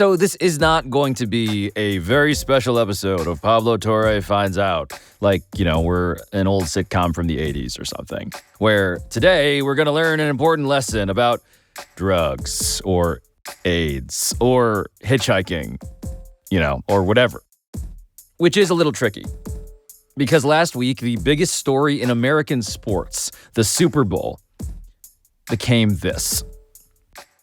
So this is not going to be a very special episode of Pablo Torre Finds Out. Like, we're an old sitcom from the 80s or something. Where today we're going to learn an important lesson about drugs or AIDS or hitchhiking, or whatever. Which is a little tricky. Because last week, the biggest story in American sports, the Super Bowl, became this.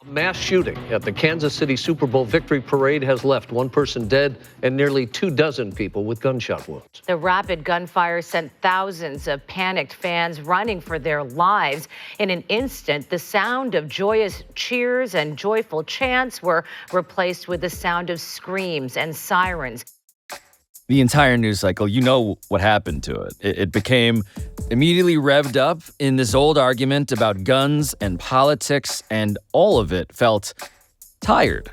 Mass shooting at the Kansas City Super Bowl victory parade has left one person dead and nearly 24 people with gunshot wounds. The rapid gunfire sent thousands of panicked fans running for their lives. In an instant, the sound of joyous cheers and joyful chants were replaced with the sound of screams and sirens. The entire news cycle, what happened to it. It became immediately revved up in this old argument about guns and politics, and all of it felt tired,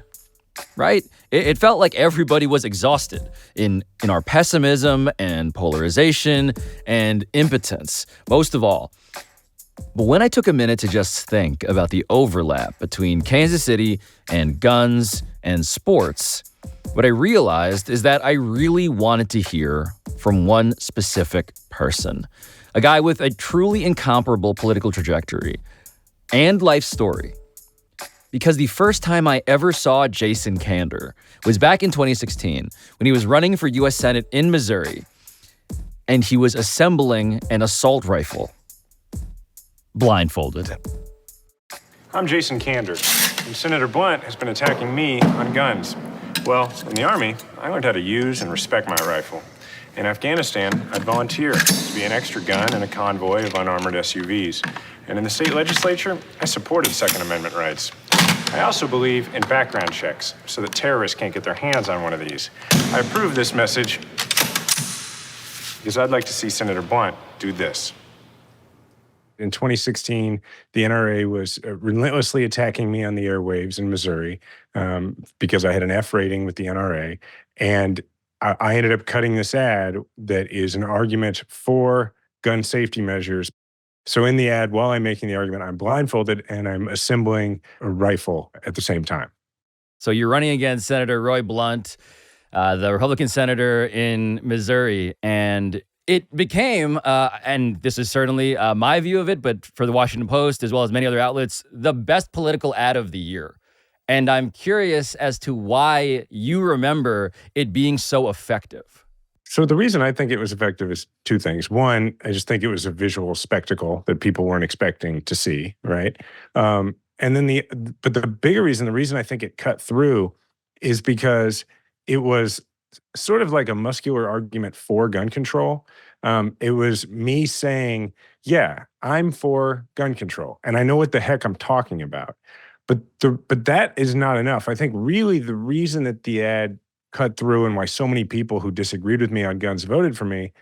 right? It felt like everybody was exhausted in our pessimism and polarization and impotence, most of all. But when I took a minute to just think about the overlap between Kansas City and guns and sports, what I realized is that I really wanted to hear from one specific person, a guy with a truly incomparable political trajectory and life story. Because the first time I ever saw Jason Kander was back in 2016 when he was running for U.S. Senate in Missouri, and he was assembling an assault rifle, blindfolded. I'm Jason Kander, and Senator Blunt has been attacking me on guns. Well, in the Army, I learned how to use and respect my rifle. In Afghanistan, I'd volunteer to be an extra gun in a convoy of unarmored SUVs. And in the state legislature, I supported Second Amendment rights. I also believe in background checks so that terrorists can't get their hands on one of these. I approve this message because I'd like to see Senator Blunt do this. In 2016, the NRA was relentlessly attacking me on the airwaves in Missouri because I had an F rating with the NRA. And I ended up cutting this ad that is an argument for gun safety measures. So in the ad, while I'm making the argument, I'm blindfolded and I'm assembling a rifle at the same time. So you're running against Senator Roy Blunt, the Republican senator in Missouri, and it became, and this is certainly my view of it, but for the Washington Post, as well as many other outlets, the best political ad of the year. And I'm curious as to why you remember it being so effective. So the reason I think it was effective is two things. One, I just think it was a visual spectacle that people weren't expecting to see, right? And then but the bigger reason, the reason I think it cut through is because it was sort of like a muscular argument for gun control. It was me saying, yeah, I'm for gun control, and I know what the heck I'm talking about. But that is not enough. I think really the reason that the ad cut through and why so many people who disagreed with me on guns voted for me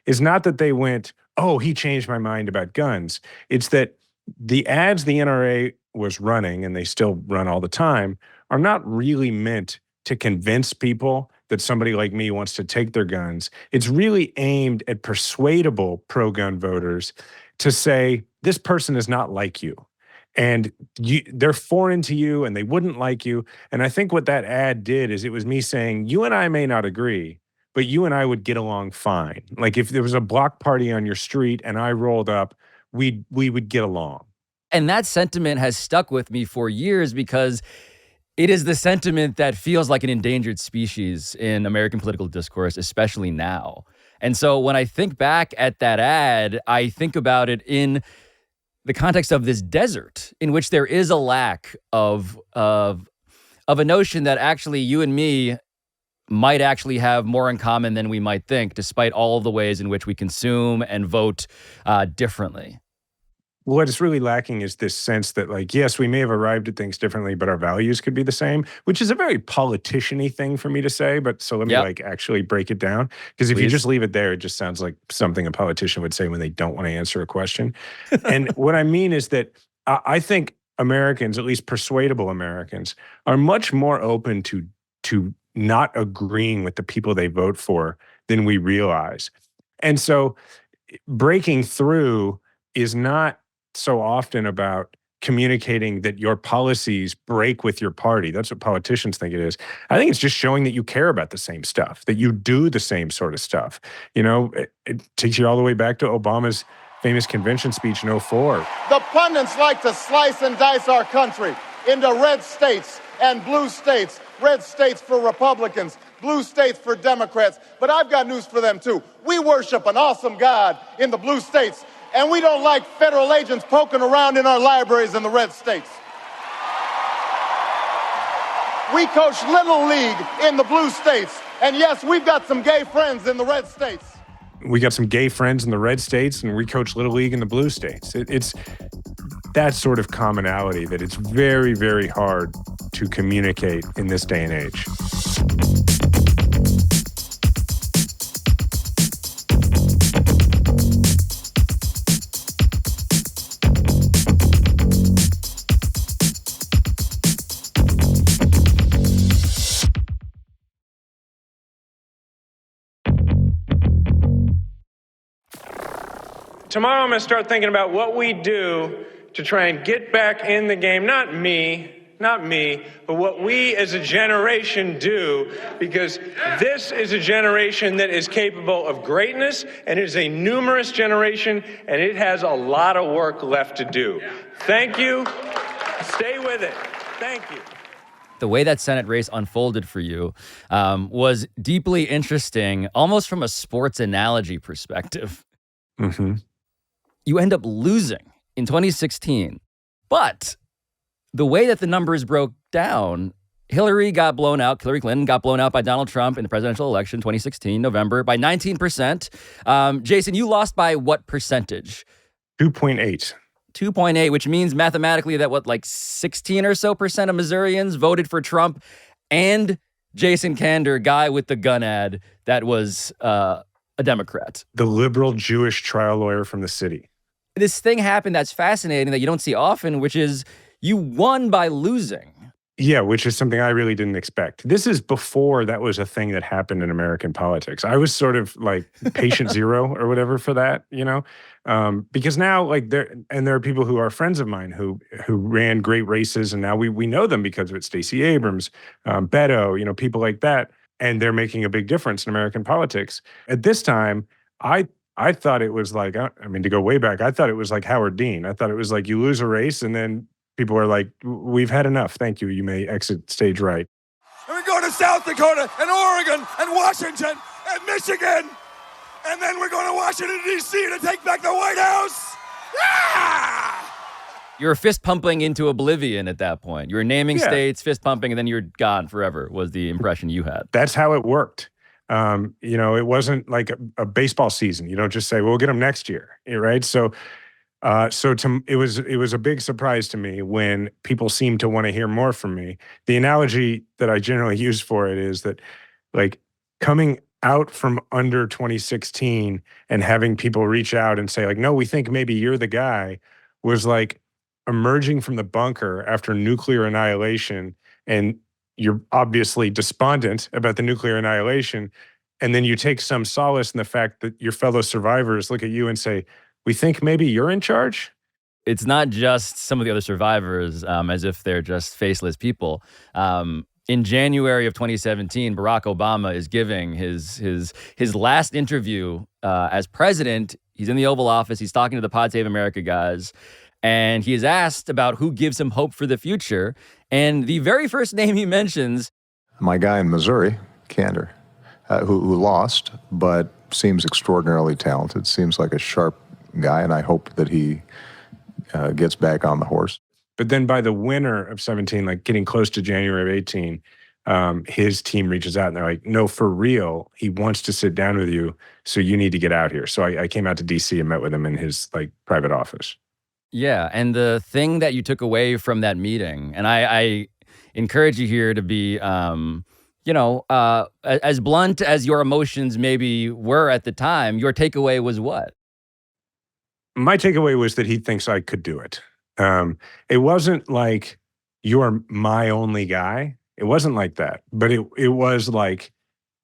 is not that they went, oh, he changed my mind about guns. It's that the ads the NRA was running, and they still run all the time, are not really meant to convince people that somebody like me wants to take their guns. It's really aimed at persuadable pro-gun voters to say, this person is not like you. And they're foreign to you and they wouldn't like you. And I think what that ad did is it was me saying, you and I may not agree, but you and I would get along fine. Like if there was a block party on your street and I rolled up, we would get along. And that sentiment has stuck with me for years because it is the sentiment that feels like an endangered species in American political discourse, especially now. And so when I think back at that ad, I think about it in the context of this desert in which there is a lack of a notion that actually you and me might actually have more in common than we might think, despite all of the ways in which we consume and vote differently. What is really lacking is this sense that, like, yes, we may have arrived at things differently, but our values could be the same, which is a very politician-y thing for me to say. But so let me actually break it down. Because if you just leave it there, it just sounds like something a politician would say when they don't want to answer a question. And what I mean is that I think Americans, at least persuadable Americans, are much more open to not agreeing with the people they vote for than we realize. And so breaking through is not so often about communicating that your policies break with your party. That's what politicians think it is. I think it's just showing that you care about the same stuff, that you do the same sort of stuff. It takes you all the way back to Obama's famous convention speech in '04. The pundits like to slice and dice our country into red states and blue states. Red states for Republicans, blue states for Democrats. But I've got news for them, too. We worship an awesome God in the blue states, and we don't like federal agents poking around in our libraries in the red states. We coach Little League in the blue states, and yes, we've got some gay friends in the red states. We got some gay friends in the red states, and we coach Little League in the blue states. It's that sort of commonality that it's very, very hard to communicate in this day and age. Tomorrow I'm going to start thinking about what we do to try and get back in the game. Not me, but what we as a generation do, because this is a generation that is capable of greatness, and it is a numerous generation, and it has a lot of work left to do. Thank you. Stay with it. Thank you. The way that Senate race unfolded for you was deeply interesting, almost from a sports analogy perspective. Mm-hmm. You end up losing in 2016, but the way that the numbers broke down, Hillary Clinton got blown out by Donald Trump in the presidential election 2016, November, by 19%. Jason, you lost by what percentage? 2.8. 2.8, which means mathematically that 16 or so percent of Missourians voted for Trump and Jason Kander, guy with the gun ad that was a Democrat. The liberal Jewish trial lawyer from the city. This thing happened that's fascinating that you don't see often, which is you won by losing. Yeah, which is something I really didn't expect. This is before that was a thing that happened in American politics. I was sort of like patient zero or whatever for that, because now there are people who are friends of mine who ran great races, and now we know them because of it. Stacey Abrams, Beto, people like that, and they're making a big difference in American politics. At this time, I thought it was like, to go way back, I thought it was like Howard Dean. I thought it was like you lose a race and then people are like, we've had enough. Thank you. You may exit stage right. And we go to South Dakota and Oregon and Washington and Michigan. And then we're going to Washington, D.C. to take back the White House. Ah! You're fist pumping into oblivion at that point. You were naming states, fist pumping, and then you're gone forever was the impression you had. That's how it worked. It wasn't like a baseball season. You don't just say, we'll get them next year, right? So it was a big surprise to me when people seemed to want to hear more from me. The analogy that I generally use for it is that coming out from under 2016 and having people reach out and say no, we think maybe you're the guy, was like emerging from the bunker after nuclear annihilation, and you're obviously despondent about the nuclear annihilation, and then you take some solace in the fact that your fellow survivors look at you and say, we think maybe you're in charge? It's not just some of the other survivors as if they're just faceless people. In January of 2017, Barack Obama is giving his last interview as president. He's in the Oval Office. He's talking to the Pod Save America guys. And he is asked about who gives him hope for the future. And the very first name he mentions, my guy in Missouri, Kander, who lost, but seems extraordinarily talented, seems like a sharp guy, and I hope that he gets back on the horse. But then by the winter of 17, getting close to January of 18, his team reaches out and they're like, no, for real, he wants to sit down with you, so you need to get out here. So I came out to D.C. and met with him in his private office. Yeah, and the thing that you took away from that meeting, and I encourage you here to be, as blunt as your emotions maybe were at the time, your takeaway was what? My takeaway was that he thinks I could do it. It wasn't like, you're my only guy. It wasn't like that. But it was like,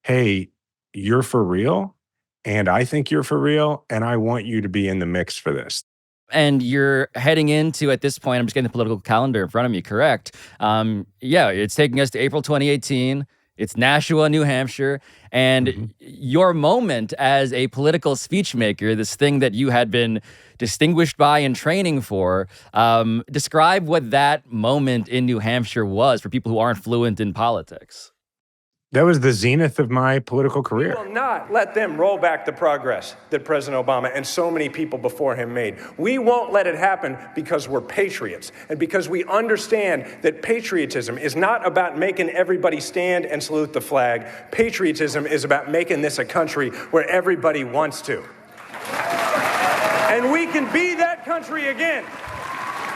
hey, you're for real, and I think you're for real, and I want you to be in the mix for this. And you're heading into, at this point, I'm just getting the political calendar in front of me, correct? Yeah, it's taking us to April 2018. It's Nashua, New Hampshire. And your moment as a political speechmaker, this thing that you had been distinguished by and training for, describe what that moment in New Hampshire was for people who aren't fluent in politics. That was the zenith of my political career. We will not let them roll back the progress that President Obama and so many people before him made. We won't let it happen because we're patriots and because we understand that patriotism is not about making everybody stand and salute the flag. Patriotism is about making this a country where everybody wants to. And we can be that country again.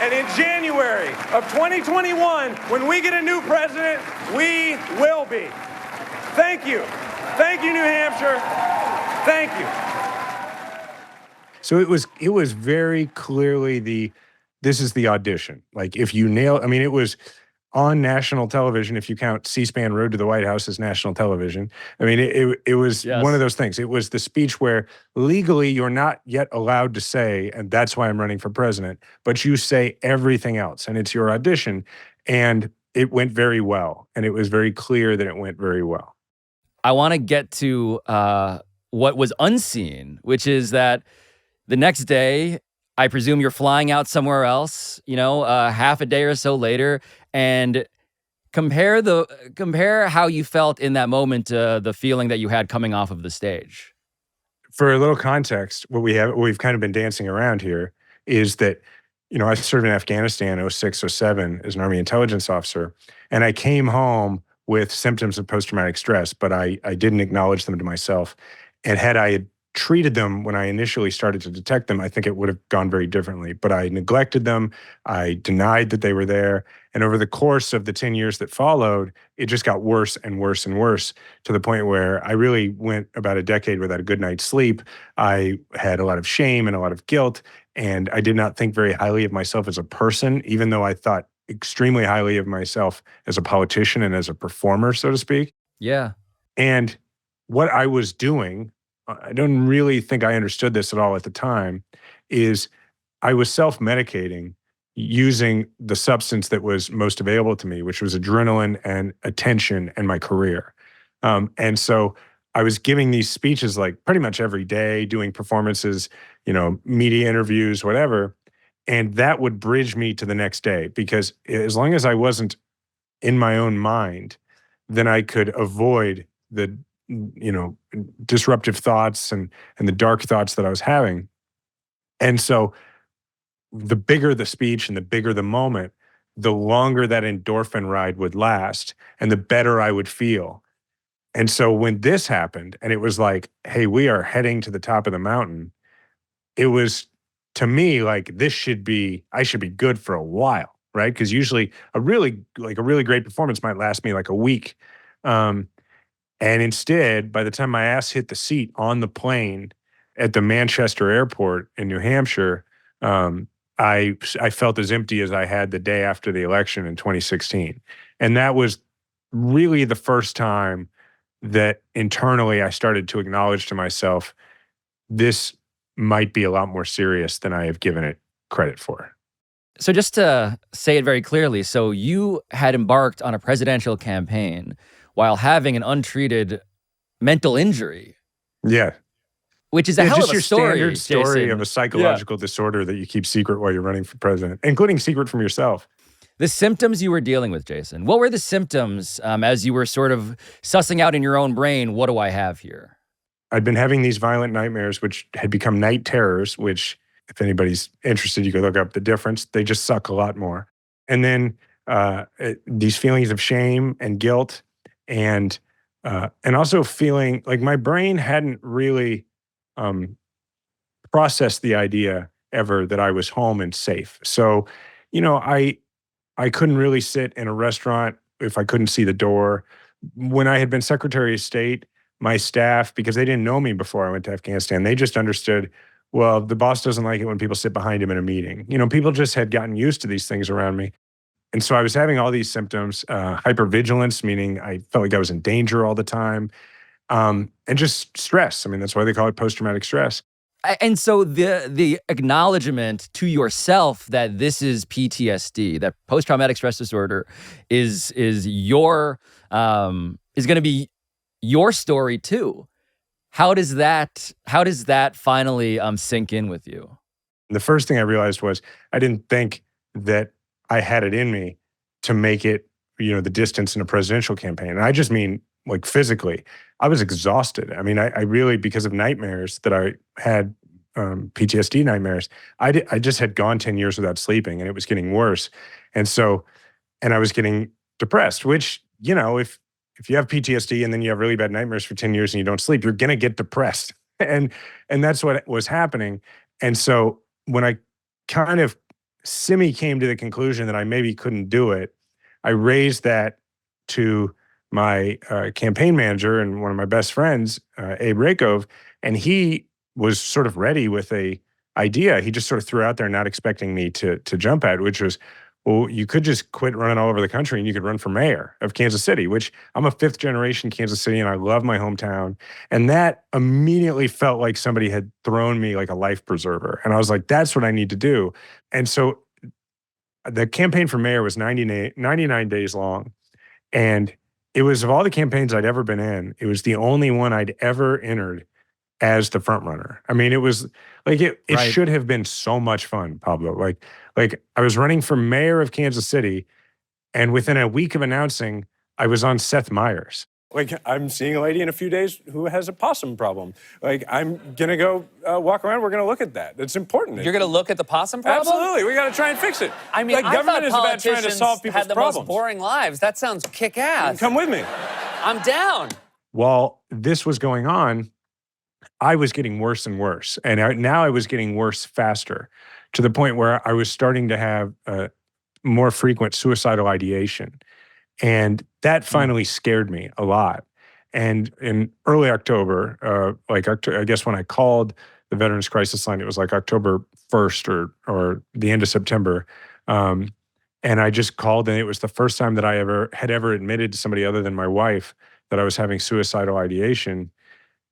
And in January of 2021, when we get a new president, we will be. Thank you. Thank you, New Hampshire. Thank you. So it was very clearly this is the audition. Like if you nail, I mean, it was on national television, if you count C-SPAN Road to the White House as national television. I mean, it was one of those things. It was the speech where legally you're not yet allowed to say, and that's why I'm running for president, but you say everything else, and it's your audition. And it went very well. And it was very clear that it went very well. I want to get to what was unseen, which is that the next day, I presume you're flying out somewhere else, half a day or so later, and compare how you felt in that moment, the feeling that you had coming off of the stage. For a little context, what we've kind of been dancing around here is that, I served in Afghanistan 06, 07 as an Army intelligence officer, and I came home with symptoms of post-traumatic stress, but I didn't acknowledge them to myself. And had I treated them when I initially started to detect them, I think it would have gone very differently. But I neglected them. I denied that they were there. And over the course of the 10 years that followed, it just got worse and worse and worse to the point where I really went about a decade without a good night's sleep. I had a lot of shame and a lot of guilt. And I did not think very highly of myself as a person, even though I thought extremely highly of myself as a politician and as a performer, so to speak. Yeah. And what I was doing, I don't really think I understood this at all at the time, is I was self-medicating using the substance that was most available to me, which was adrenaline and attention and my career. And so I was giving these speeches like pretty much every day, doing performances, media interviews, whatever. And that would bridge me to the next day, because as long as I wasn't in my own mind, then I could avoid the, disruptive thoughts and the dark thoughts that I was having. And so the bigger the speech and the bigger the moment, the longer that endorphin ride would last and the better I would feel. And so when this happened and it was like, hey, we are heading to the top of the mountain, it was, to me, like I should be good for a while, right? Because usually a really great performance might last me like a week. And instead, by the time my ass hit the seat on the plane at the Manchester airport in New Hampshire, I felt as empty as I had the day after the election in 2016. And that was really the first time that internally I started to acknowledge to myself, this might be a lot more serious than I have given it credit for. So just to say it very clearly, so you had embarked on a presidential campaign while having an untreated mental injury. Yeah. Which is a hell of a your story, standard story Jason. of a psychological disorder that you keep secret while you're running for president, including secret from yourself. The symptoms you were dealing with, Jason. What were the symptoms as you were sort of sussing out in your own brain, what do I have here? I'd been having these violent nightmares, which had become night terrors, which if anybody's interested, you could look up the difference. They just suck a lot more. And then these feelings of shame and guilt and also feeling like my brain hadn't really processed the idea ever that I was home and safe. So, I couldn't really sit in a restaurant if I couldn't see the door. When I had been Secretary of State, my staff, because they didn't know me before I went to Afghanistan, they just understood, well, the boss doesn't like it when people sit behind him in a meeting. People just had gotten used to these things around me. And so I was having all these symptoms, hypervigilance, meaning I felt like I was in danger all the time, and just stress. I mean, that's why they call it post-traumatic stress. And so the acknowledgement to yourself that this is PTSD, that post-traumatic stress disorder is your is going to be your story too. How does that finally sink in with you? The first thing I realized was I didn't think that I had it in me to make it, the distance in a presidential campaign. And I just mean like physically. I was exhausted. I mean, I really, because of nightmares that I had, PTSD nightmares, I just had gone 10 years without sleeping and it was getting worse. And I was getting depressed, which, if you have PTSD and then you have really bad nightmares for 10 years and you don't sleep, you're going to get depressed. And that's what was happening. And so when I kind of came to the conclusion that I maybe couldn't do it, I raised that to my campaign manager and one of my best friends, Abe Rakove, and he was sort of ready with a idea. He just sort of threw out there, not expecting me to jump at, which was, well, you could just quit running all over the country and you could run for mayor of Kansas City, which I'm a 5th generation Kansas Citian. I love my hometown. And that immediately felt like somebody had thrown me like a life preserver. And I was like, that's what I need to do. And so the campaign for mayor was 99 days long. And it was, of all the campaigns I'd ever been in, it was the only one I'd ever entered as the front runner. I mean, it was like, it Right. should have been so much fun, Pablo. Like I was running for mayor of Kansas City, and within a week of announcing, I was on Seth Meyers. Like, I'm seeing a lady in a few days who has a possum problem. Like, I'm going to go walk around. We're going to look at that. It's important. You're going to look at the possum problem? Absolutely. We got to try and fix it. I mean, like, I government thought is about trying to politicians solve people's had the problems. most boring lives. That sounds kick-ass. Come with me. I'm down. While this was going on, I was getting worse and worse. And now I was getting worse faster, to the point where I was starting to have more frequent suicidal ideation. And that finally scared me a lot. And in early October, I guess when I called the Veterans Crisis Line, it was like October 1st or the end of September. And I just called, and it was the first time that I had ever admitted to somebody other than my wife that I was having suicidal ideation.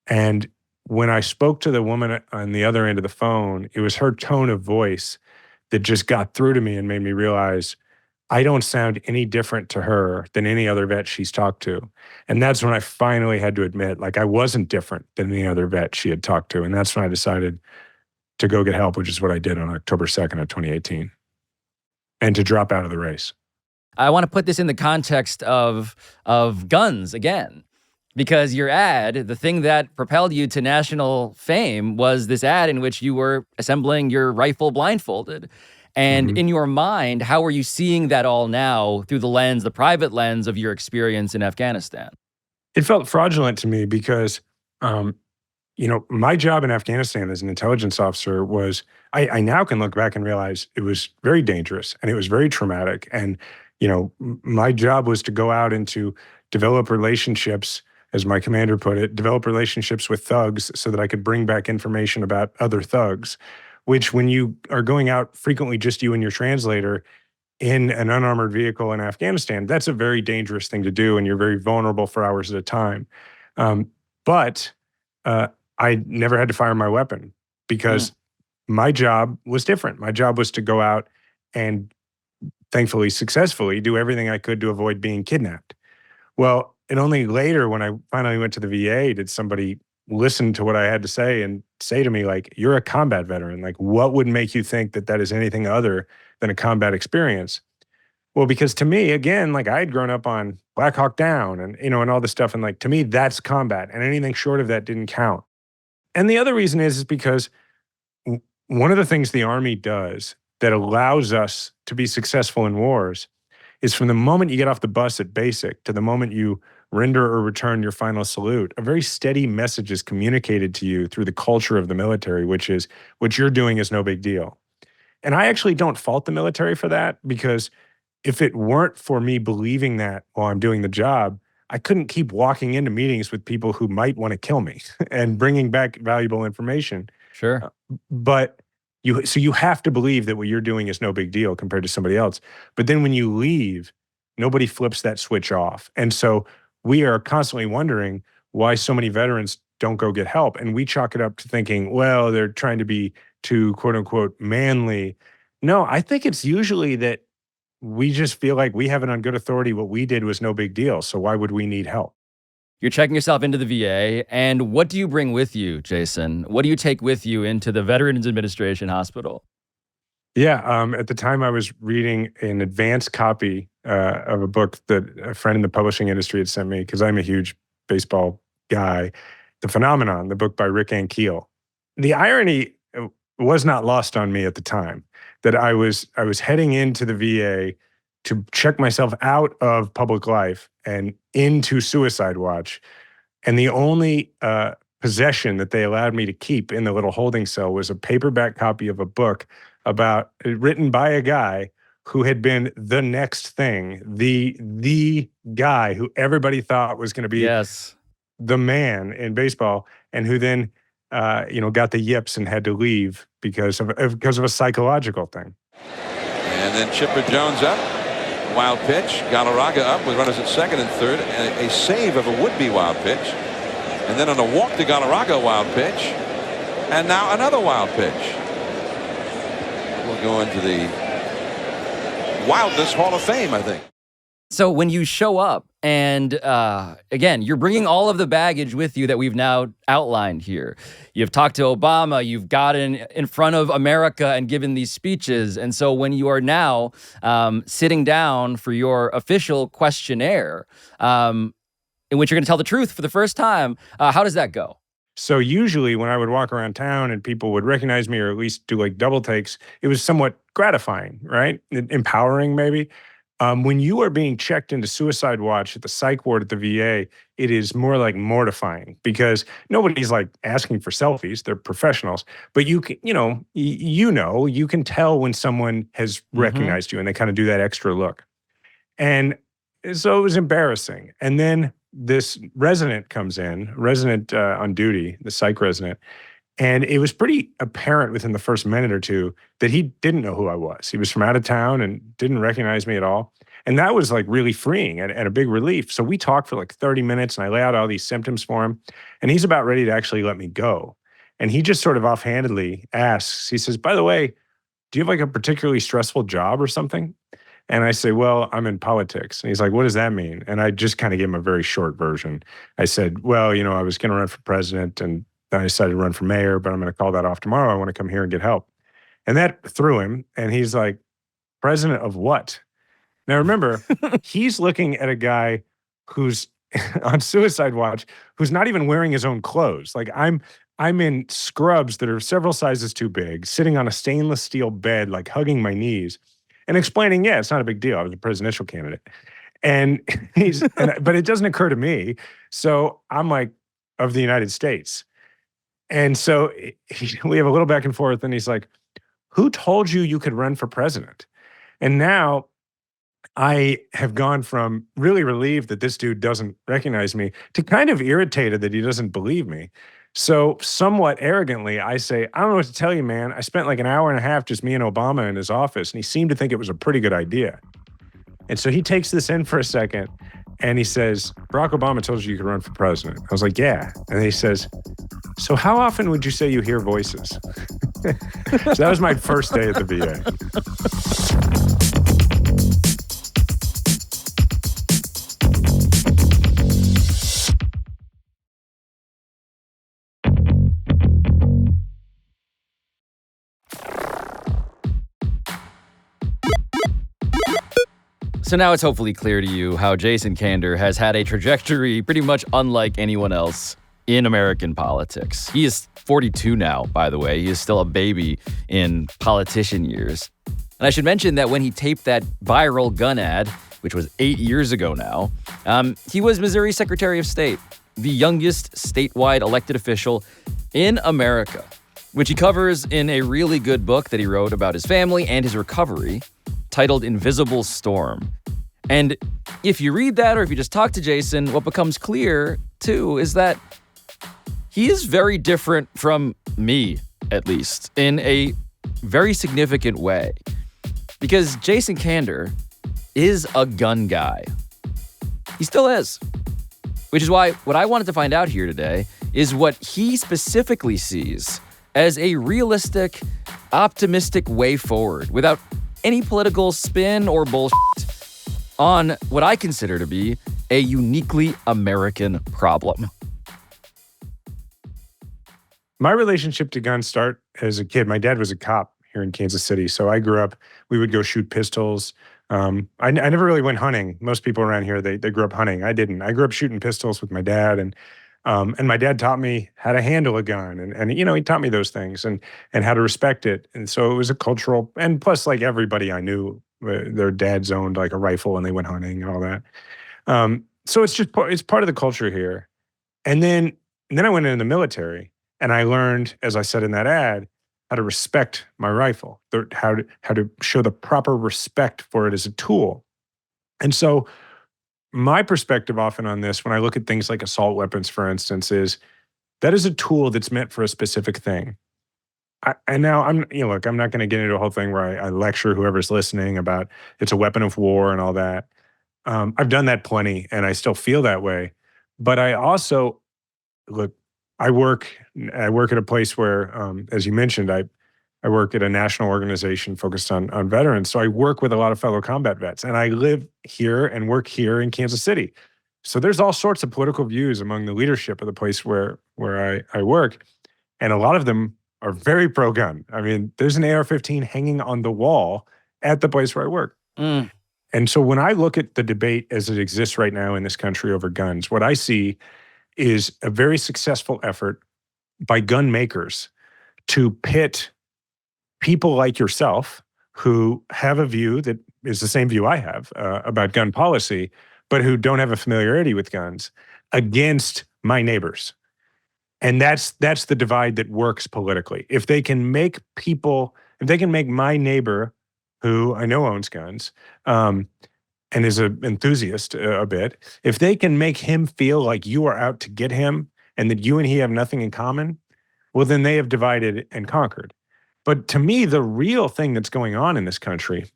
And when I spoke to the woman on the other end of the phone, it was her tone of voice that just got through to me and made me realize I don't sound any different to her than any other vet she's talked to. And that's when I finally had to admit, like, I wasn't different than any other vet she had talked to. And that's when I decided to go get help, which is what I did on October 2nd of 2018, and to drop out of the race. I want to put this in the context of guns again. Because your ad, the thing that propelled you to national fame, was this ad in which you were assembling your rifle blindfolded. And in your mind, how are you seeing that all now through the private lens of your experience in Afghanistan? It felt fraudulent to me because, my job in Afghanistan as an intelligence officer was, I now can look back and realize it was very dangerous and it was very traumatic. And, my job was to go out and to develop relationships, as my commander put it, develop relationships with thugs so that I could bring back information about other thugs, which when you are going out frequently just you and your translator in an unarmored vehicle in Afghanistan, that's a very dangerous thing to do, and you're very vulnerable for hours at a time. But I never had to fire my weapon because my job was different. My job was to go out and, thankfully, successfully do everything I could to avoid being kidnapped. Well, and only later, when I finally went to the VA, did somebody listen to what I had to say and say to me, like, you're a combat veteran. Like, what would make you think that that is anything other than a combat experience? Well, because to me, again, like, I had grown up on Black Hawk Down and, and all this stuff. And like, to me, that's combat. And anything short of that didn't count. And the other reason is because one of the things the Army does that allows us to be successful in wars is from the moment you get off the bus at basic to the moment you render or return your final salute, a very steady message is communicated to you through the culture of the military, which is what you're doing is no big deal. And I actually don't fault the military for that, because if it weren't for me believing that while I'm doing the job, I couldn't keep walking into meetings with people who might want to kill me and bringing back valuable information. Sure. But you have to believe that what you're doing is no big deal compared to somebody else. But then when you leave, nobody flips that switch off. And so we are constantly wondering why so many veterans don't go get help. And we chalk it up to thinking, well, they're trying to be too, quote unquote, manly. No, I think it's usually that we just feel like we have it on good authority. What we did was no big deal. So why would we need help? You're checking yourself into the VA, and what do you bring with you, Jason? What do you take with you into the Veterans Administration Hospital? Yeah, at the time I was reading an advanced copy of a book that a friend in the publishing industry had sent me because I'm a huge baseball guy, The Phenomenon, the book by Rick Ankiel. The irony was not lost on me at the time that I was heading into the VA to check myself out of public life and into suicide watch. And the only possession that they allowed me to keep in the little holding cell was a paperback copy of a book written by a guy who had been the next thing, the guy who everybody thought was going to be the man in baseball, and who then got the yips and had to leave because of a psychological thing. And then Chipper Jones up. Wild pitch. Galarraga up with runners at second and third. And a save of a would-be wild pitch. And then on a walk to Galarraga, wild pitch. And now another wild pitch. We'll go into the Wildness Hall of Fame, I think. So when you show up, and again, you're bringing all of the baggage with you that we've now outlined here. You've talked to Obama, you've gotten in front of America and given these speeches. And so when you are now sitting down for your official questionnaire, in which you're going to tell the truth for the first time, how does that go? So usually when I would walk around town and people would recognize me or at least do like double takes, it was somewhat gratifying, right? Empowering maybe. When you are being checked into suicide watch at the psych ward at the VA, it is more like mortifying because nobody's like asking for selfies. They're professionals, but you can, you can tell when someone has recognized you and they kind of do that extra look. And so it was embarrassing. And then this resident comes in, on duty, the psych resident, and it was pretty apparent within the first minute or two that he didn't know who I was. He was from out of town and didn't recognize me at all. And that was like really freeing and a big relief. So we talked for like 30 minutes and I lay out all these symptoms for him. And he's about ready to actually let me go. And he just sort of offhandedly asks, he says, by the way, do you have like a particularly stressful job or something? And I say, well, I'm in politics. And he's like, what does that mean? And I just kind of gave him a very short version. I said, well, I was going to run for president and then I decided to run for mayor, but I'm going to call that off tomorrow. I want to come here and get help. And that threw him. And he's like, president of what? Now, remember, he's looking at a guy who's on suicide watch, who's not even wearing his own clothes. Like I'm in scrubs that are several sizes too big, sitting on a stainless steel bed, like hugging my knees and explaining, yeah, it's not a big deal. I was a presidential candidate. And but it doesn't occur to me. So I'm like, of the United States. And so we have a little back and forth, and he's like, who told you could run for president? And now I have gone from really relieved that this dude doesn't recognize me to kind of irritated that he doesn't believe me. So somewhat arrogantly, I say, I don't know what to tell you, man. I spent like an hour and a half just me and Obama in his office, and he seemed to think it was a pretty good idea. And so he takes this in for a second, and he says, Barack Obama told you could run for president. I was like, yeah. And then he says, so how often would you say you hear voices? So that was my first day at the VA. So now it's hopefully clear to you how Jason Kander has had a trajectory pretty much unlike anyone else in American politics. He is 42 now, by the way. He is still a baby in politician years. And I should mention that when he taped that viral gun ad, which was 8 years ago now, he was Missouri Secretary of State, the youngest statewide elected official in America, which he covers in a really good book that he wrote about his family and his recovery, titled Invisible Storm. And if you read that, or if you just talk to Jason, what becomes clear, too, is that he is very different from me, at least, in a very significant way. Because Jason Kander is a gun guy. He still is. Which is why what I wanted to find out here today is what he specifically sees as a realistic, optimistic way forward without any political spin or bullshit on what I consider to be a uniquely American problem. My relationship to guns start as a kid. My dad was a cop here in Kansas City, so I grew up, we would go shoot pistols. I never really went hunting. Most people around here, they grew up hunting. I didn't. I grew up shooting pistols with my dad, and my dad taught me how to handle a gun, and he taught me those things and how to respect it. And so it was a cultural, and plus, like, everybody I knew, their dads owned like a rifle and they went hunting and all that. So it's part of the culture here. And then I went into the military, and I learned, as I said in that ad, how to respect my rifle, how to show the proper respect for it as a tool. And so my perspective often on this, when I look at things like assault weapons, for instance, is that is a tool that's meant for a specific thing. I'm not going to get into a whole thing where I lecture whoever's listening about it's a weapon of war and all that. I've done that plenty, and I still feel that way. But I also, I work at a place where, as you mentioned, I work at a national organization focused on veterans. So I work with a lot of fellow combat vets, and I live here and work here in Kansas City. So there's all sorts of political views among the leadership of the place where I work, and a lot of them are very pro-gun. I mean, there's an AR-15 hanging on the wall at the place where I work. And so when I look at the debate as it exists right now in this country over guns, what I see is a very successful effort by gun makers to pit people like yourself who have a view that is the same view I have about gun policy, but who don't have a familiarity with guns, against my neighbors. And that's the divide that works politically. If they can make my neighbor, who I know owns guns, and is an enthusiast a bit, if they can make him feel like you are out to get him and that you and he have nothing in common, well, then they have divided and conquered. But to me, the real thing that's going on in this country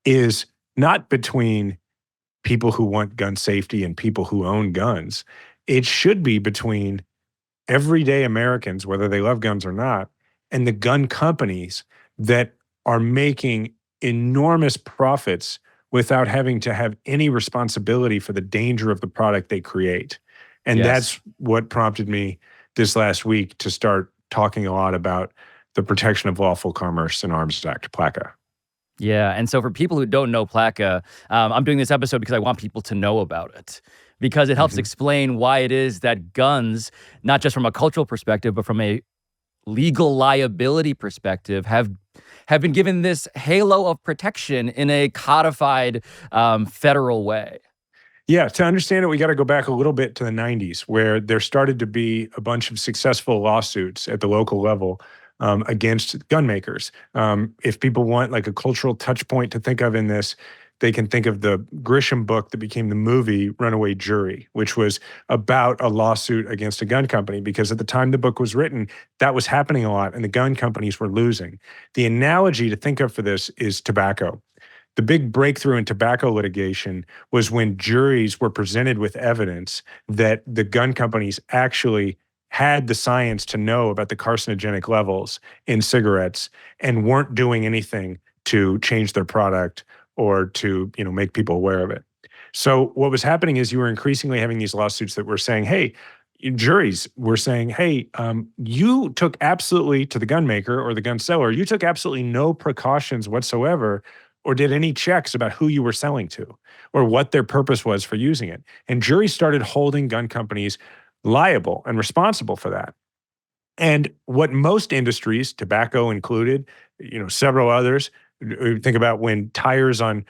is not between people who want gun safety and people who own guns. It should be between everyday Americans, whether they love guns or not, and the gun companies that are making enormous profits without having to have any responsibility for the danger of the product they create. And that's what prompted me this last week to start talking a lot about the Protection of Lawful Commerce and Arms Act, PLACA. Yeah, and so for people who don't know PLACA, I'm doing this episode because I want people to know about it, because it helps explain why it is that guns, not just from a cultural perspective, but from a legal liability perspective, have been given this halo of protection in a codified federal way. Yeah, to understand it, we got to go back a little bit to the 90s, where there started to be a bunch of successful lawsuits at the local level against gun makers. If people want like a cultural touch point to think of in this, they can think of the Grisham book that became the movie Runaway Jury, which was about a lawsuit against a gun company, because at the time the book was written, that was happening a lot and the gun companies were losing. The analogy to think of for this is tobacco. The big breakthrough in tobacco litigation was when juries were presented with evidence that the gun companies actually had the science to know about the carcinogenic levels in cigarettes and weren't doing anything to change their product or to, make people aware of it. So what was happening is you were increasingly having these lawsuits that were saying, hey, juries were saying, hey, you took absolutely, to the gun maker or the gun seller, you took absolutely no precautions whatsoever or did any checks about who you were selling to or what their purpose was for using it. And juries started holding gun companies liable and responsible for that. And what most industries, tobacco included, several others, think about when tires on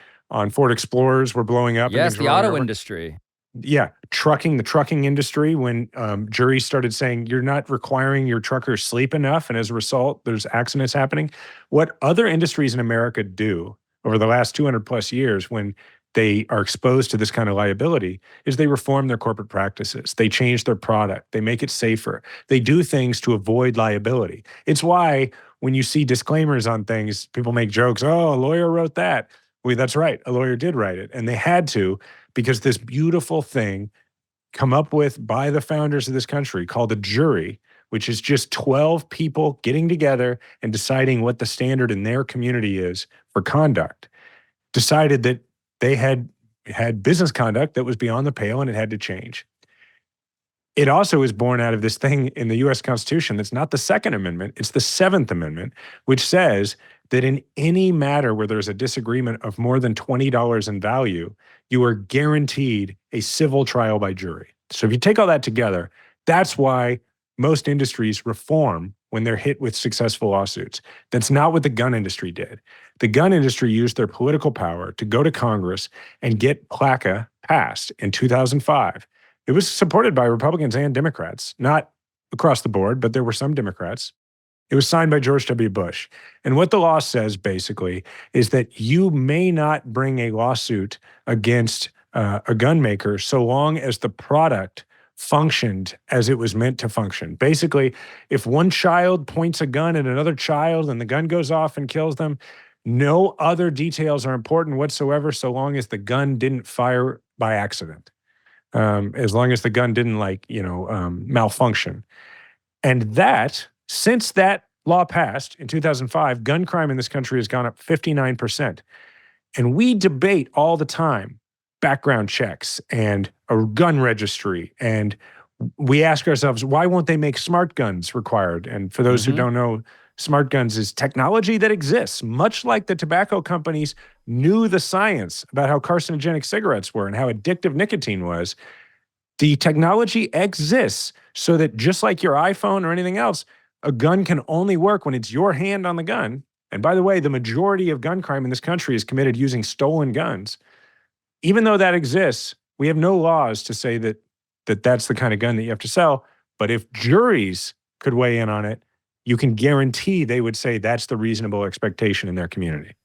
Ford Explorers were blowing up. Yes, the auto industry. Yeah, the trucking industry, when juries started saying you're not requiring your truckers sleep enough, and as a result, there's accidents happening. What other industries in America do over the last 200 plus years when they are exposed to this kind of liability is they reform their corporate practices. They change their product. They make it safer. They do things to avoid liability. It's why when you see disclaimers on things, people make jokes, oh, a lawyer wrote that. Well, that's right. A lawyer did write it. And they had to, because this beautiful thing come up with by the founders of this country called a jury, which is just 12 people getting together and deciding what the standard in their community is for conduct, decided that they had business conduct that was beyond the pale and it had to change. It also is born out of this thing in the U.S. Constitution that's not the Second Amendment, it's the Seventh Amendment, which says that in any matter where there's a disagreement of more than $20 in value, you are guaranteed a civil trial by jury. So if you take all that together, that's why most industries reform when they're hit with successful lawsuits. That's not what the gun industry did. The gun industry used their political power to go to Congress and get PLACA passed in 2005. It was supported by Republicans and Democrats, not across the board, but there were some Democrats. It was signed by George W. Bush. And what the law says basically is that you may not bring a lawsuit against a gun maker so long as the product functioned as it was meant to function. Basically, if one child points a gun at another child and the gun goes off and kills them, no other details are important whatsoever so long as the gun didn't fire by accident. As long as the gun didn't malfunction. And that, since that law passed in 2005, gun crime in this country has gone up 59%. And we debate all the time background checks and a gun registry. And we ask ourselves, why won't they make smart guns required? And for those who don't know, smart guns is technology that exists, much like the tobacco companies knew the science about how carcinogenic cigarettes were and how addictive nicotine was. The technology exists so that just like your iPhone or anything else, a gun can only work when it's your hand on the gun. And by the way, the majority of gun crime in this country is committed using stolen guns. Even though that exists, we have no laws to say that that's the kind of gun that you have to sell. But if juries could weigh in on it, you can guarantee they would say that's the reasonable expectation in their community.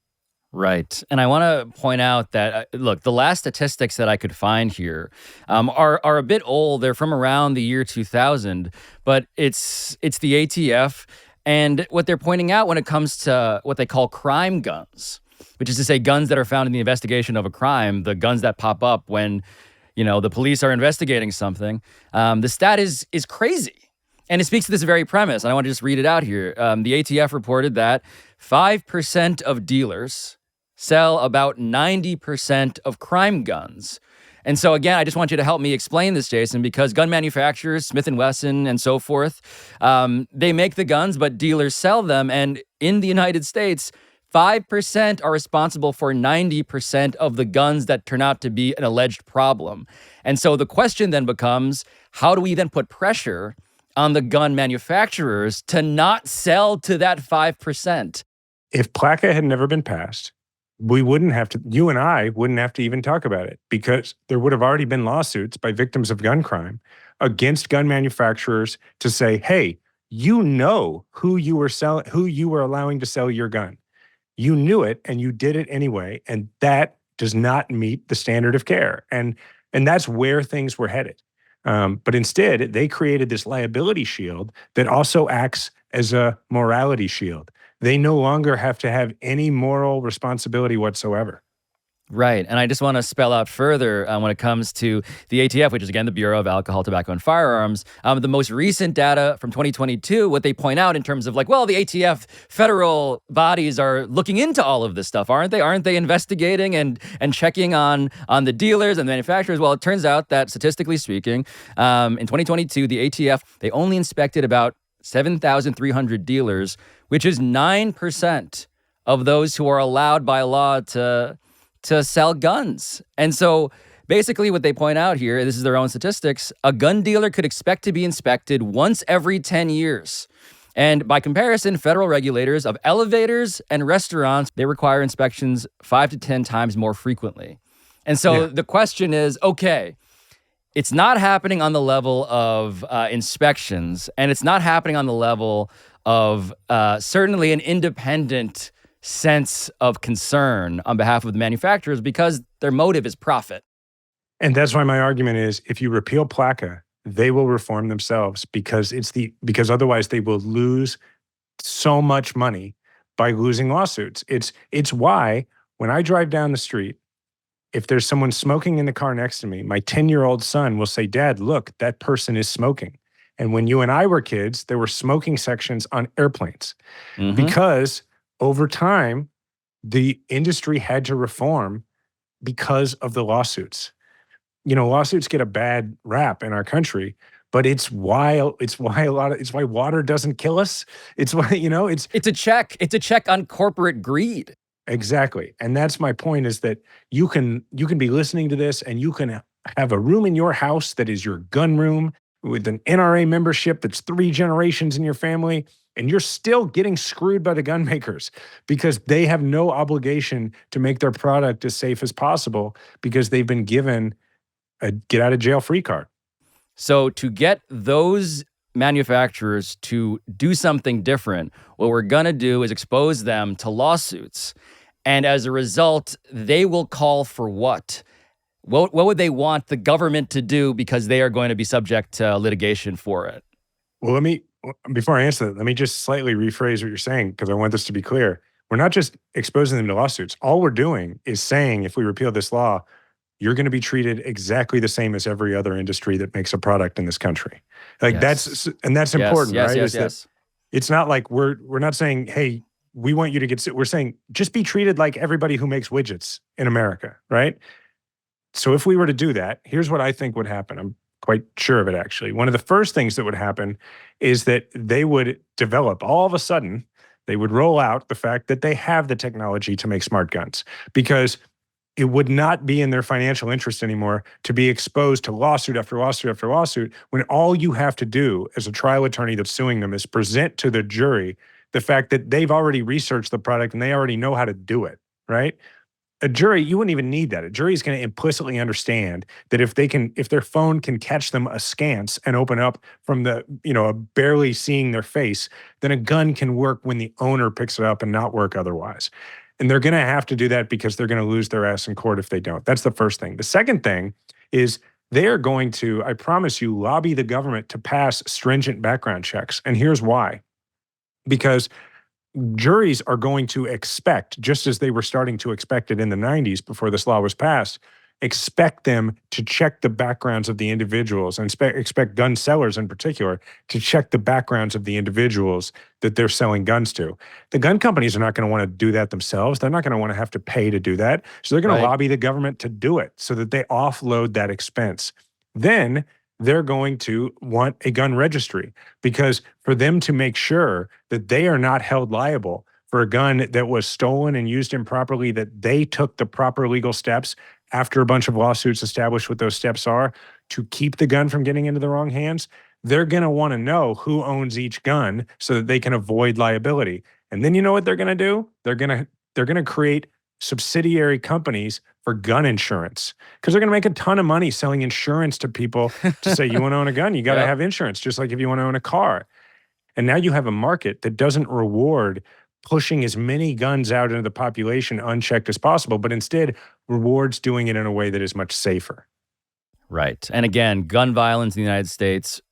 Right. And I want to point out that, look, the last statistics that I could find here are a bit old. They're from around the year 2000, but it's the ATF. And what they're pointing out when it comes to what they call crime guns, which is to say guns that are found in the investigation of a crime, the guns that pop up when, the police are investigating something, the stat is crazy. And it speaks to this very premise. And I want to just read it out here. The ATF reported that 5% of dealers sell about 90% of crime guns. And so again, I just want you to help me explain this, Jason, because gun manufacturers, Smith & Wesson and so forth, they make the guns, but dealers sell them. And in the United States, 5% are responsible for 90% of the guns that turn out to be an alleged problem. And so the question then becomes, how do we then put pressure on the gun manufacturers to not sell to that 5%? If PLACA had never been passed, you and I wouldn't have to even talk about it, because there would have already been lawsuits by victims of gun crime against gun manufacturers to say, hey, you know who you were allowing to sell your gun. You knew it and you did it anyway, and that does not meet the standard of care. And that's where things were headed. But instead, they created this liability shield that also acts as a morality shield. They no longer have to have any moral responsibility whatsoever. Right. And I just want to spell out further when it comes to the ATF, which is, again, the Bureau of Alcohol, Tobacco, and Firearms. The most recent data from 2022, what they point out in terms of the ATF federal bodies are looking into all of this stuff, aren't they? Aren't they investigating and checking on the dealers and manufacturers? Well, it turns out that statistically speaking, in 2022, the ATF, they only inspected about 7,300 dealers, which is 9% of those who are allowed by law to sell guns. And so basically what they point out here, this is their own statistics, a gun dealer could expect to be inspected once every 10 years. And by comparison, federal regulators of elevators and restaurants, they require inspections 5 to 10 times more frequently. And so the question is, okay, it's not happening on the level of inspections, and it's not happening on the level of certainly an independent sense of concern on behalf of the manufacturers, because their motive is profit. And that's why my argument is, if you repeal PLACA, they will reform themselves, because otherwise they will lose so much money by losing lawsuits. It's why when I drive down the street if there's someone smoking in the car next to me, my 10-year-old son will say, Dad, look, that person is smoking. And when you and I were kids, there were smoking sections on airplanes because over time, the industry had to reform because of the lawsuits. You know, lawsuits get a bad rap in our country, but it's why water doesn't kill us. It's why, you know, it's a check. It's a check on corporate greed. Exactly. And that's my point, is that you can be listening to this and you can have a room in your house that is your gun room with an NRA membership that's 3 generations in your family, and you're still getting screwed by the gun makers because they have no obligation to make their product as safe as possible because they've been given a get out of jail free card. So to get those manufacturers to do something different, what we're going to do is expose them to lawsuits. And as a result, they will call for what? What would they want the government to do because they are going to be subject to litigation for it? Well, before I answer that, let me just slightly rephrase what you're saying because I want this to be clear. We're not just exposing them to lawsuits. All we're doing is saying if we repeal this law, you're going to be treated exactly the same as every other industry that makes a product in this country. Like that's important, right? That it's not like we're not saying, hey, we want you to get sick. We're saying just be treated like everybody who makes widgets in America, right? So if we were to do that, here's what I think would happen. I'm quite sure of it, actually. One of the first things that would happen is that they would develop, all of a sudden, they would roll out the fact that they have the technology to make smart guns because it would not be in their financial interest anymore to be exposed to lawsuit after lawsuit after lawsuit when all you have to do as a trial attorney that's suing them is present to the jury the fact that they've already researched the product and they already know how to do it, right? A jury, you wouldn't even need that. A jury is going to implicitly understand that if their phone can catch them askance and open up from barely seeing their face, then a gun can work when the owner picks it up and not work otherwise. And they're going to have to do that because they're going to lose their ass in court if they don't. That's the first thing. The second thing is they are going to, I promise you, lobby the government to pass stringent background checks. And here's why. Because juries are going to expect, just as they were starting to expect it in the 90s before this law was passed, expect them to check the backgrounds of the individuals and expect gun sellers in particular to check the backgrounds of the individuals that they're selling guns to. The gun companies are not going to want to do that themselves. They're not going to want to have to pay to do that. So they're going to lobby the government to do it so that they offload that expense. Then they're going to want a gun registry because for them to make sure that they are not held liable for a gun that was stolen and used improperly, that they took the proper legal steps after a bunch of lawsuits established what those steps are to keep the gun from getting into the wrong hands, they're going to want to know who owns each gun so that they can avoid liability. And then you know what they're going to do? They're going to create subsidiary companies for gun insurance because they're going to make a ton of money selling insurance to people to say, you want to own a gun, you got to have insurance, just like if you want to own a car. And now you have a market that doesn't reward pushing as many guns out into the population unchecked as possible, but instead rewards doing it in a way that is much safer. Right. And again, gun violence in the United States,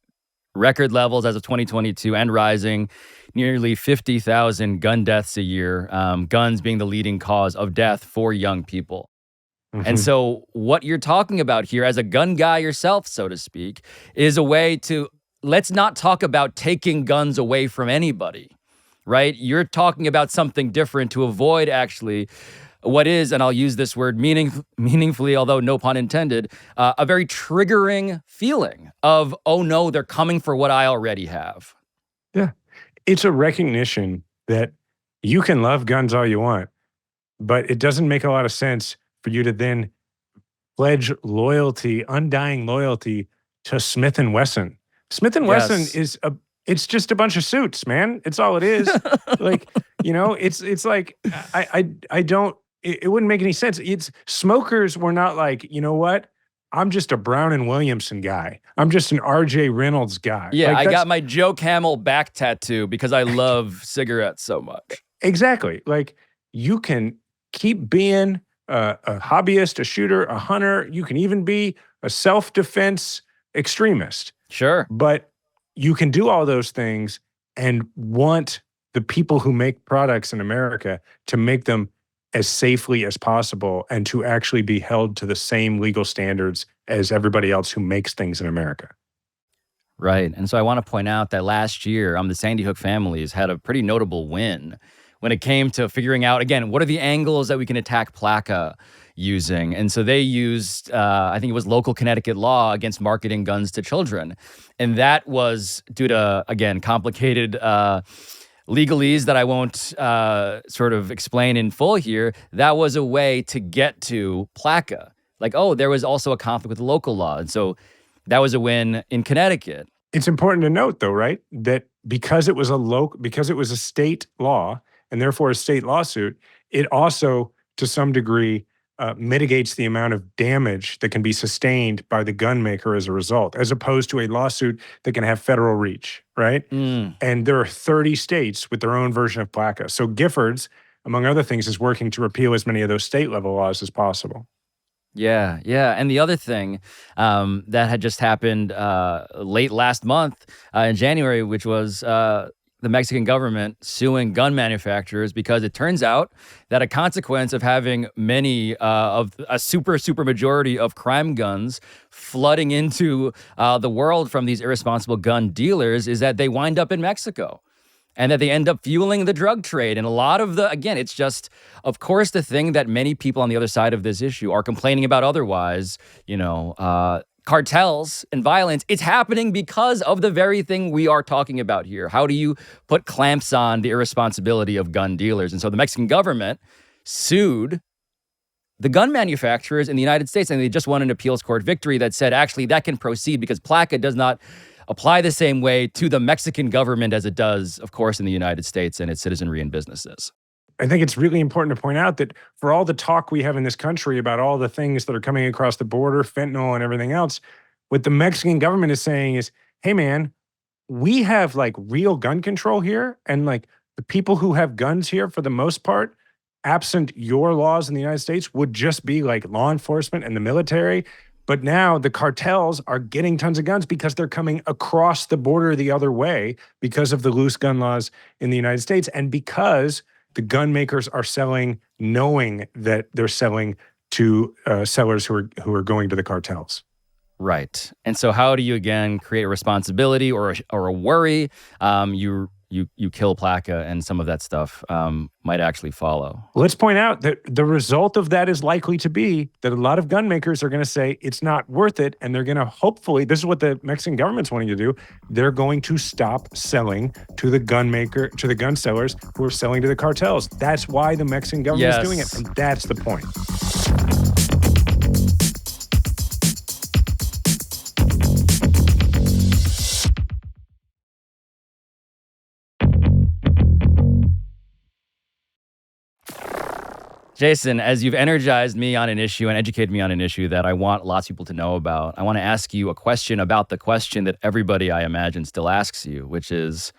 record levels as of 2022 and rising, nearly 50,000 gun deaths a year, guns being the leading cause of death for young people. And so what you're talking about here as a gun guy yourself, so to speak, is a way to, let's not talk about taking guns away from anybody, right? You're talking about something different to avoid actually what is, and I'll use this word meaningfully, although no pun intended, a very triggering feeling of, oh no, they're coming for what I already have. Yeah. It's a recognition that you can love guns all you want, but it doesn't make a lot of sense for you to then pledge loyalty, undying loyalty to Smith & Wesson. Smith & Wesson is it's just a bunch of suits, man. It's all it is. Like, you know, it's like, it wouldn't make any sense. Smokers were not like, you know what? I'm just a Brown and Williamson guy. I'm just an R.J. Reynolds guy. Yeah, like, I got my Joe Camel back tattoo because I love cigarettes so much. Exactly. Like, you can keep being a hobbyist, a shooter, a hunter. You can even be a self-defense extremist. Sure. But you can do all those things and want the people who make products in America to make them as safely as possible and to actually be held to the same legal standards as everybody else who makes things in America. Right. And so I want to point out that last year, the Sandy Hook families had a pretty notable win when it came to figuring out, again, what are the angles that we can attack PLACA using. And so they used, I think it was local Connecticut law against marketing guns to children. And that was due to, again, complicated legalese that I won't sort of explain in full here. That was a way to get to PLACA. Like, oh, there was also a conflict with local law. And so that was a win in Connecticut. It's important to note, though, right, that because it was a state law and therefore a state lawsuit, it also, to some degree, mitigates the amount of damage that can be sustained by the gun maker as a result, as opposed to a lawsuit that can have federal reach, right? And there are 30 states with their own version of PLACA. So Giffords, among other things, is working to repeal as many of those state-level laws as possible. Yeah. And the other thing that had just happened late last month in January, which was the Mexican government suing gun manufacturers because it turns out that a consequence of having many of a super majority of crime guns flooding into the world from these irresponsible gun dealers is that they wind up in Mexico. And that they end up fueling the drug trade. And a lot of again, it's just, of course, the thing that many people on the other side of this issue are complaining about otherwise, cartels and violence. It's happening because of the very thing we are talking about here. How do you put clamps on the irresponsibility of gun dealers? And so the Mexican government sued the gun manufacturers in the United States, and they just won an appeals court victory that said, actually, that can proceed because PLACA does not apply the same way to the Mexican government as it does, of course, in the United States and its citizenry and businesses. I think it's really important to point out that for all the talk we have in this country about all the things that are coming across the border, fentanyl and everything else, what the Mexican government is saying is, hey, man, we have like real gun control here. And like the people who have guns here, for the most part, absent your laws in the United States, would just be like law enforcement and the military. But now the cartels are getting tons of guns because they're coming across the border the other way because of the loose gun laws in the United States and because the gun makers are selling knowing that they're selling to sellers who are going to the cartels. Right. And so how do you, again, create a responsibility or a worry? You kill PLACA and some of that stuff might actually follow. Let's point out that the result of that is likely to be that a lot of gun makers are going to say it's not worth it. And they're going to hopefully, this is what the Mexican government's wanting to do. They're going to stop selling to the gun sellers who are selling to the cartels. That's why the Mexican government is doing it. And that's the point. Jason, as you've energized me on an issue and educated me on an issue that I want lots of people to know about, I want to ask you a question about the question that everybody, I imagine, still asks you, which is,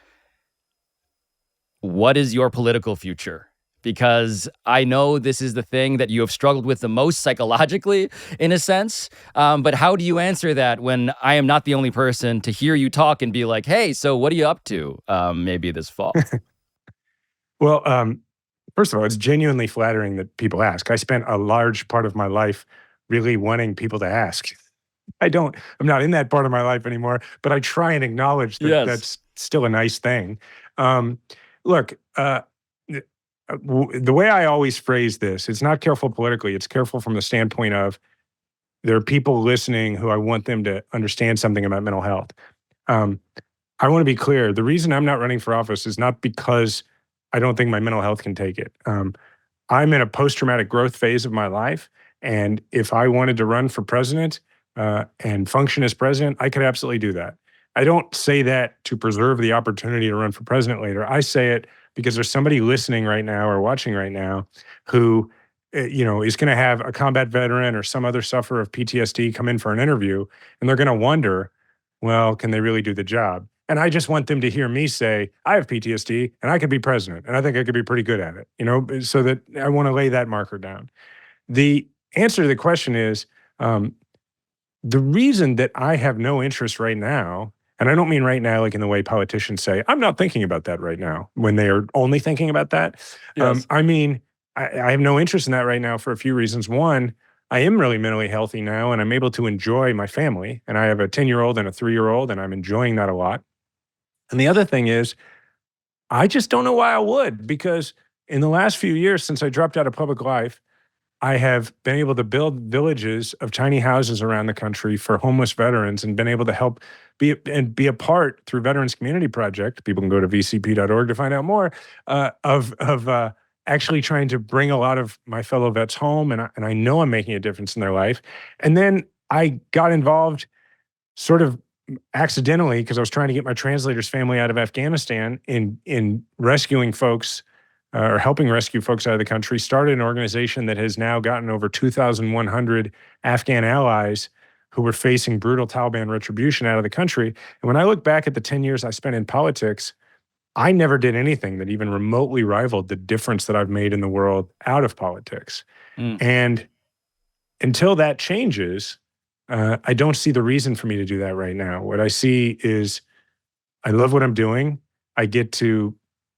what is your political future? Because I know this is the thing that you have struggled with the most psychologically, in a sense. But how do you answer that when I am not the only person to hear you talk and be like, hey, so what are you up to maybe this fall? Well, first of all, it's genuinely flattering that people ask. I spent a large part of my life really wanting people to ask. I'm not in that part of my life anymore, but I try and acknowledge that that's still a nice thing. Look, the way I always phrase this, it's not careful politically, it's careful from the standpoint of there are people listening who I want them to understand something about mental health. I want to be clear. The reason I'm not running for office is not because I don't think my mental health can take it. I'm in a post-traumatic growth phase of my life, and if I wanted to run for president and function as president, I could absolutely do that. I don't say that to preserve the opportunity to run for president later. I say it because there's somebody listening right now or watching right now who is going to have a combat veteran or some other sufferer of PTSD come in for an interview, and they're going to wonder, well, can they really do the job? And I just want them to hear me say, I have PTSD and I could be president. And I think I could be pretty good at it, so that I want to lay that marker down. The answer to the question is, the reason that I have no interest right now, and I don't mean right now like in the way politicians say, I'm not thinking about that right now, when they are only thinking about that. Yes. I mean, I have no interest in that right now for a few reasons. One, I am really mentally healthy now, and I'm able to enjoy my family. And I have a 10-year-old and a 3-year-old, and I'm enjoying that a lot. And the other thing is, I just don't know why I would, because in the last few years since I dropped out of public life, I have been able to build villages of tiny houses around the country for homeless veterans and been able to help be a part through Veterans Community Project. People can go to vcp.org to find out more of actually trying to bring a lot of my fellow vets home. And I know I'm making a difference in their life. And then I got involved sort of accidentally because I was trying to get my translator's family out of Afghanistan in rescuing folks or helping rescue folks out of the country, started an organization that has now gotten over 2,100 Afghan allies who were facing brutal Taliban retribution out of the country. And when I look back at the 10 years I spent in politics, I never did anything that even remotely rivaled the difference that I've made in the world out of politics. And until that changes, I don't see the reason for me to do that right now. What I see is I love what I'm doing. I get to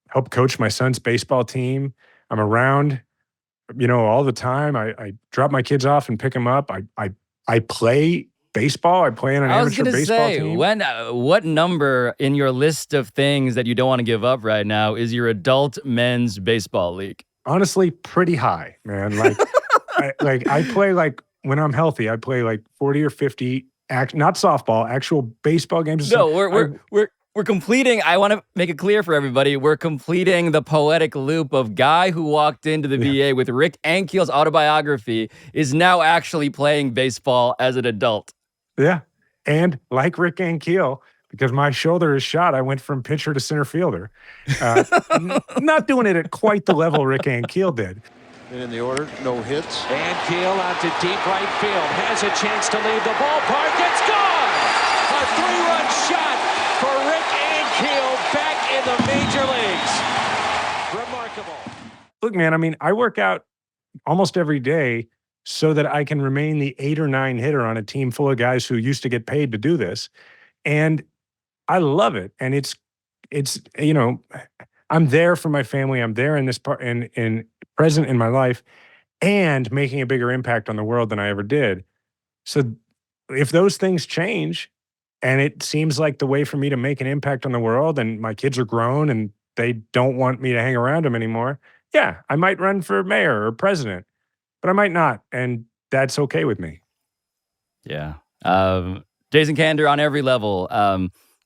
help coach my son's baseball team. I'm around, all the time. I drop my kids off and pick them up. I play baseball. I play on an amateur baseball team. What number in your list of things that you don't want to give up right now is your adult men's baseball league? Honestly, pretty high, man. I play when I'm healthy, I play 40 or 50, not softball, actual baseball games. No, we're completing, I want to make it clear for everybody, we're completing the poetic loop of guy who walked into the VA with Rick Ankiel's autobiography is now actually playing baseball as an adult. Yeah. And like Rick Ankiel, because my shoulder is shot, I went from pitcher to center fielder. Not doing it at quite the level Rick Ankiel did. And in the order, no hits. Ankiel out to deep right field. Has a chance to leave the ballpark. It's gone! A 3-run shot for Rick Ankiel back in the major leagues. Remarkable. Look, man, I work out almost every day so that I can remain the 8 or 9 hitter on a team full of guys who used to get paid to do this. And I love it. And it's I'm there for my family. I'm there in this part in present in my life and making a bigger impact on the world than I ever did. So if those things change and it seems like the way for me to make an impact on the world and my kids are grown and they don't want me to hang around them anymore, yeah, I might run for mayor or president, but I might not. And that's okay with me. Yeah. Jason Kander on every level.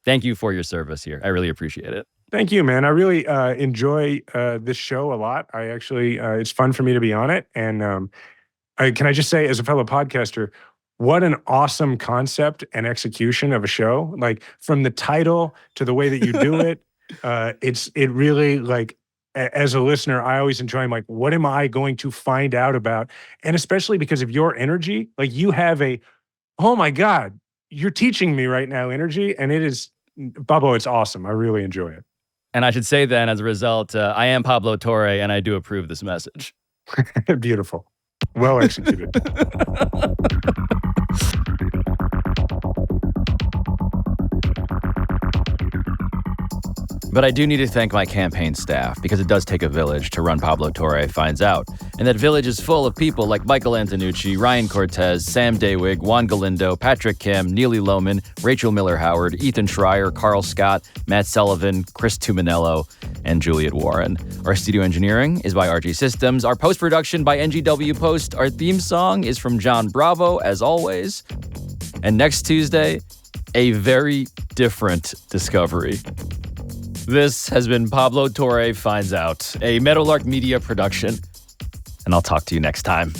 Thank you for your service here. I really appreciate it. Thank you, man. I really enjoy this show a lot. I actually, it's fun for me to be on it. And can I just say, as a fellow podcaster, what an awesome concept and execution of a show. Like from the title to the way that you do it, it really as a listener, I always enjoy, I'm like, what am I going to find out about? And especially because of your energy, you have oh my God, you're teaching me right now energy. And it is, Pablo, it's awesome. I really enjoy it. And I should say then, as a result, I am Pablo Torre, and I do approve this message. Beautiful. Well executed. But I do need to thank my campaign staff, because it does take a village to run Pablo Torre Finds Out. And that village is full of people like Michael Antonucci, Ryan Cortez, Sam Daywig, Juan Galindo, Patrick Kim, Neely Lohman, Rachel Miller-Howard, Ethan Schreier, Carl Scott, Matt Sullivan, Chris Tuminello, and Juliet Warren. Our studio engineering is by RG Systems. Our post-production by NGW Post. Our theme song is from John Bravo, as always. And next Tuesday, a very different discovery. This has been Pablo Torre Finds Out, a Meadowlark Media production, and I'll talk to you next time.